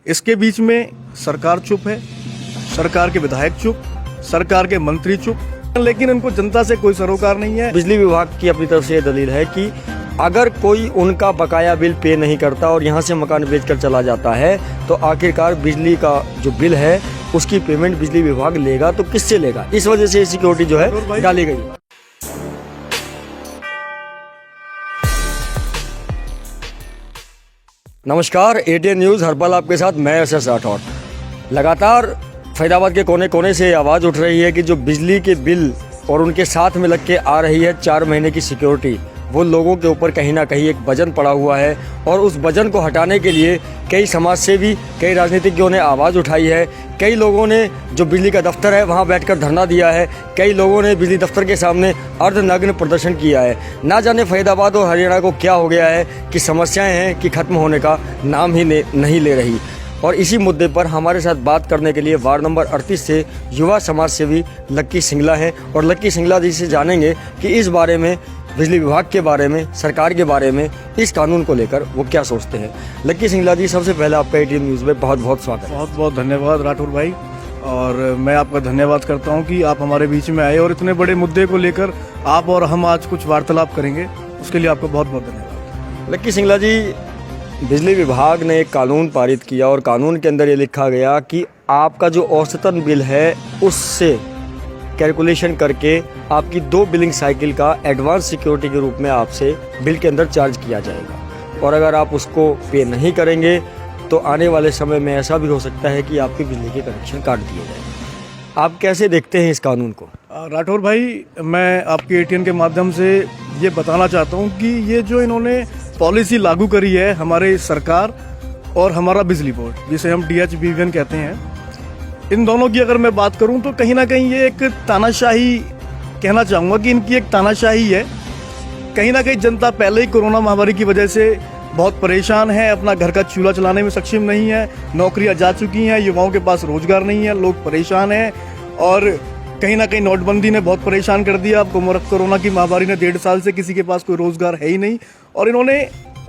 इसके बीच में सरकार चुप है, सरकार के विधायक चुप, सरकार के मंत्री चुप, लेकिन इनको जनता से कोई सरोकार नहीं है। बिजली विभाग की अपनी तरफ से ये दलील है कि अगर कोई उनका बकाया बिल पे नहीं करता और यहाँ से मकान बेचकर चला जाता है तो आखिरकार बिजली का जो बिल है उसकी पेमेंट बिजली विभाग लेगा तो किससे लेगा। इस वजह से सिक्योरिटी जो है डाली गई। नमस्कार, एटीएन न्यूज़ हर पल आपके साथ, मैं एस राठौर। लगातार फरीदाबाद के कोने कोने से आवाज़ उठ रही है कि जो बिजली के बिल और उनके साथ में लग के आ रही है 4 महीने की सिक्योरिटी, वो लोगों के ऊपर कहीं ना कहीं एक वजन पड़ा हुआ है। और उस वजन को हटाने के लिए कई समाजसेवी, कई राजनीतिज्ञों ने आवाज़ उठाई है। कई लोगों ने जो बिजली का दफ्तर है वहाँ बैठकर धरना दिया है। कई लोगों ने बिजली दफ्तर के सामने अर्धनग्न प्रदर्शन किया है। ना जाने फरीदाबाद और हरियाणा को क्या हो गया है कि समस्याएं हैं कि ख़त्म होने का नाम ही नहीं ले रही। और इसी मुद्दे पर हमारे साथ बात करने के लिए वार्ड नंबर 38 से युवा समाज सेवी लक्की सिंगला हैं। और लक्की सिंगला जी से जानेंगे कि इस बारे में, बिजली विभाग के बारे में, सरकार के बारे में, इस कानून को लेकर वो क्या सोचते हैं। लक्की सिंगला जी, सबसे पहले आपका एटीएन न्यूज़ में बहुत बहुत स्वागत है। बहुत बहुत धन्यवाद राठौर भाई, और मैं आपका धन्यवाद करता हूं कि आप हमारे बीच में आए और इतने बड़े मुद्दे को लेकर आप और हम आज कुछ वार्तालाप करेंगे, उसके लिए आपका बहुत बहुत धन्यवाद। लक्की सिंगला जी, बिजली विभाग ने एक कानून पारित किया और कानून के अंदर ये लिखा गया कि आपका जो औसतन बिल है उससे कैलकुलेशन करके आपकी 2 बिलिंग साइकिल का एडवांस सिक्योरिटी के रूप में आपसे बिल के अंदर चार्ज किया जाएगा। और अगर आप उसको पे नहीं करेंगे तो आने वाले समय में ऐसा भी हो सकता है कि आपके बिजली के कनेक्शन काट दिए जाएंगे। आप कैसे देखते हैं इस कानून को? राठौर भाई, मैं आपके एटीएन के माध्यम से ये बताना चाहता हूँ कि ये जो इन्होंने पॉलिसी लागू करी है हमारे सरकार और हमारा बिजली बोर्ड, जिसे हम DHBVN कहते हैं, इन दोनों की अगर मैं बात करूं तो कहीं ना कहीं ये एक तानाशाही कहना चाहूँगा कि इनकी एक तानाशाही है। कहीं ना कहीं जनता पहले ही कोरोना महामारी की वजह से बहुत परेशान है, अपना घर का चूल्हा चलाने में सक्षम नहीं है, नौकरियां जा चुकी हैं, युवाओं के पास रोजगार नहीं है, लोग परेशान हैं। और कहीं ना कहीं नोटबंदी ने बहुत परेशान कर दिया। अब कोरोना की महामारी ने 1.5 साल से किसी के पास कोई रोजगार है ही नहीं। और इन्होंने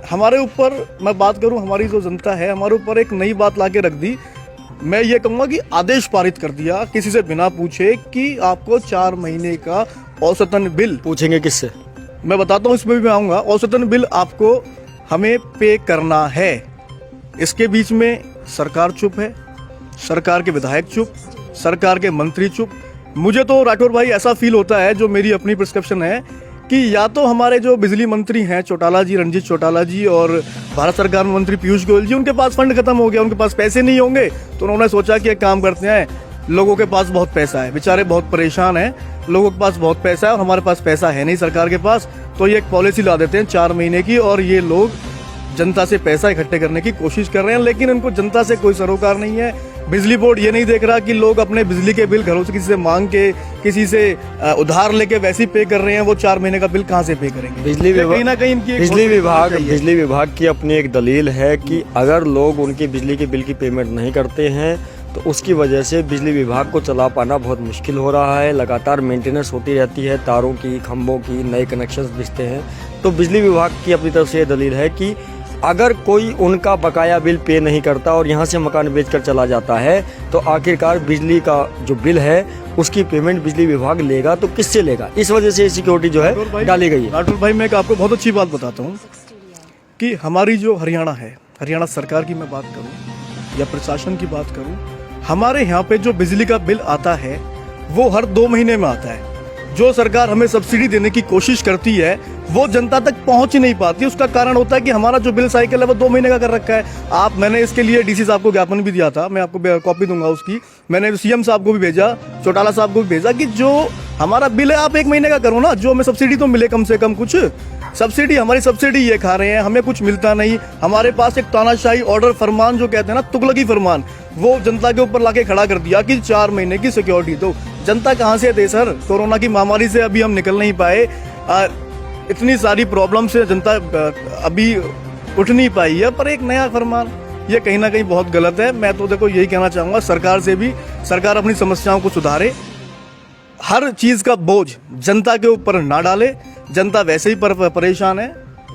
हमारे ऊपर, मैं बात करूं, हमारी जो जनता है हमारे ऊपर एक नई बात ला के रख दी। मैं ये कहूँगा कि आदेश पारित कर दिया किसी से बिना पूछे कि आपको 4 महीने का औसतन बिल। पूछेंगे किससे? मैं बताता हूँ, इसमें भी मैं आऊँगा। औसतन बिल आपको हमें पे करना है। इसके बीच में सरकार चुप है, सरकार के विधायक चुप, सरकार के मंत्री चुप। मुझे तो राठौर भाई ऐसा फील होता है, जो मेरी अपनी प्रिस्क्रिप्शन है, कि या तो हमारे जो बिजली मंत्री हैं चौटाला जी, रणजीत चौटाला जी, और भारत सरकार में मंत्री पीयूष गोयल जी, उनके पास फंड खत्म हो गया, उनके पास पैसे नहीं होंगे, तो उन्होंने सोचा कि एक काम करते हैं, लोगों के पास बहुत पैसा है, बेचारे बहुत परेशान हैं, लोगों के पास बहुत पैसा है और हमारे पास पैसा है नहीं सरकार के पास, तो ये एक पॉलिसी ला देते हैं 4 महीने की। और ये लोग जनता से पैसा इकट्ठे करने की कोशिश कर रहे हैं, लेकिन इनको जनता से कोई सरोकार नहीं है। बिजली बोर्ड ये नहीं देख रहा कि लोग अपने बिजली के बिल घरों से किसी से मांग के, किसी से उधार लेके वैसे ही पे कर रहे हैं। वो 4 महीने का बिल कहाँ से पे करेंगे? बिजली विभाग की अपनी एक दलील है कि अगर लोग उनकी बिजली के बिल की पेमेंट नहीं करते हैं तो उसकी वजह से बिजली विभाग को चला पाना बहुत मुश्किल हो रहा है। लगातार मेंटेनेंस होती रहती है, तारों की, खंभों की, नए कनेक्शंस बिछते हैं। तो बिजली विभाग की अपनी तरफ से ये दलील है कि अगर कोई उनका बकाया बिल पे नहीं करता और यहाँ से मकान बेचकर चला जाता है तो आखिरकार बिजली का जो बिल है उसकी पेमेंट बिजली विभाग लेगा तो किससे लेगा। इस वजह से सिक्योरिटी जो है डाली गई है। राठौर भाई, मैं आपको बहुत अच्छी बात बताता हूँ कि हमारी जो हरियाणा है, हरियाणा सरकार की मैं बात करूँ या प्रशासन की बात करूँ, हमारे यहाँ पे जो बिजली का बिल आता है वो हर 2 महीने में आता है। जो सरकार हमें सब्सिडी देने की कोशिश करती है वो जनता तक पहुंच ही नहीं पाती। उसका कारण होता है कि हमारा जो बिल साइकिल है वो 2 महीने का कर रखा है। मैंने इसके लिए डीसी साहब को ज्ञापन भी दिया था, मैं आपको कॉपी दूंगा उसकी। मैंने सीएम साहब को भी भेजा, चौटाला साहब को भी भेजा कि जो हमारा बिल है आप 1 महीने का करो ना, जो हमें सब्सिडी तो मिले कम से कम कुछ। सब्सिडी, हमारी सब्सिडी ये खा रहे हैं, हमें कुछ मिलता नहीं। हमारे पास एक तानाशाही ऑर्डर, फरमान जो कहते हैं ना, तुगलकी फरमान, वो जनता के ऊपर लाके खड़ा कर दिया कि 4 महीने की सिक्योरिटी दो। जनता कहाँ से दे सर? कोरोना की महामारी से अभी हम निकल नहीं पाए, इतनी सारी प्रॉब्लम से जनता अभी उठ नहीं पाई है, पर एक नया फरमान, ये कहीं ना कहीं बहुत गलत है। मैं तो देखो यही कहना चाहूँगा सरकार से भी, सरकार अपनी समस्याओं को सुधारे, हर चीज़ का बोझ जनता के ऊपर ना डाले। जनता वैसे ही परेशान है,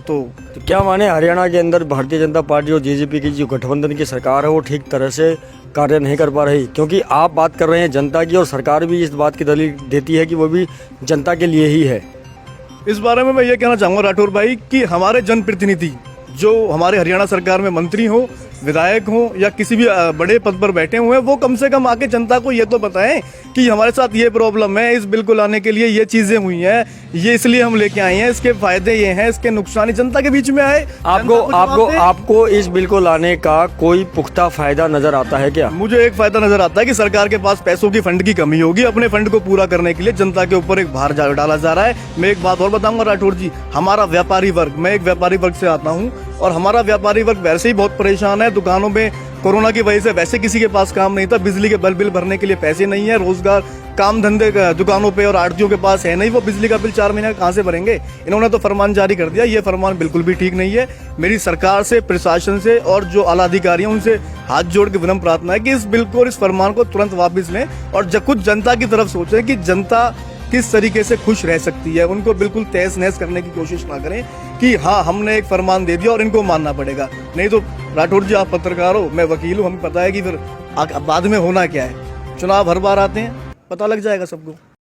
तो तो क्या माने हरियाणा के अंदर भारतीय जनता पार्टी और जेजेपी की जो गठबंधन की सरकार है वो ठीक तरह से कार्य नहीं कर पा रही, क्योंकि आप बात कर रहे हैं जनता की और सरकार भी इस बात की दलील देती है कि वो भी जनता के लिए ही है। इस बारे में मैं ये कहना चाहूँगा राठौर भाई कि हमारे जनप्रतिनिधि जो हमारे हरियाणा सरकार में मंत्री हो, विधायक हो या किसी भी बड़े पद पर बैठे हुए हैं, वो कम से कम आके जनता को ये तो बताएं कि हमारे साथ ये प्रॉब्लम है, इस बिल को लाने के लिए ये चीजें हुई हैं, ये इसलिए हम लेके आए हैं, इसके फायदे ये हैं, इसके नुकसान, जनता के बीच में आए। आपको इस बिल को लाने का कोई पुख्ता फायदा नजर आता है क्या? मुझे एक फायदा नजर आता है कि सरकार के पास पैसों की फंड की कमी होगी, अपने फंड को पूरा करने के लिए जनता के ऊपर एक भार डाला जा रहा है। मैं एक बात और बताऊंगा राठौर जी, हमारा व्यापारी वर्ग, मैं एक व्यापारी वर्ग से आता हूँ और हमारा व्यापारी वर्ग वैसे ही बहुत परेशान है। दुकानों में कोरोना की वजह से वैसे किसी के पास काम नहीं था, बिजली के बिल भरने के लिए पैसे नहीं है, रोजगार काम धंधे दुकानों पे और आड़तियों के पास है नहीं, वो बिजली का बिल 4 महीने कहाँ से भरेंगे। इन्होंने तो फरमान जारी कर दिया, ये फरमान बिल्कुल भी ठीक नहीं है। मेरी सरकार से, प्रशासन से और जो आला अधिकारी हैं उनसे हाथ जोड़ के विनम्र प्रार्थना है कि इस बिल को और इस फरमान को तुरंत वापस लें और खुद जनता की तरफ सोचें कि जनता किस तरीके से खुश रह सकती है। उनको बिल्कुल तहस नहस करने की कोशिश ना करें कि हाँ हमने एक फरमान दे दिया और इनको मानना पड़ेगा। नहीं तो राठौर जी आप पत्रकार हो, मैं वकील हूँ, हमें पता है कि फिर बाद में होना क्या है। चुनाव हर बार आते हैं, पता लग जाएगा सबको।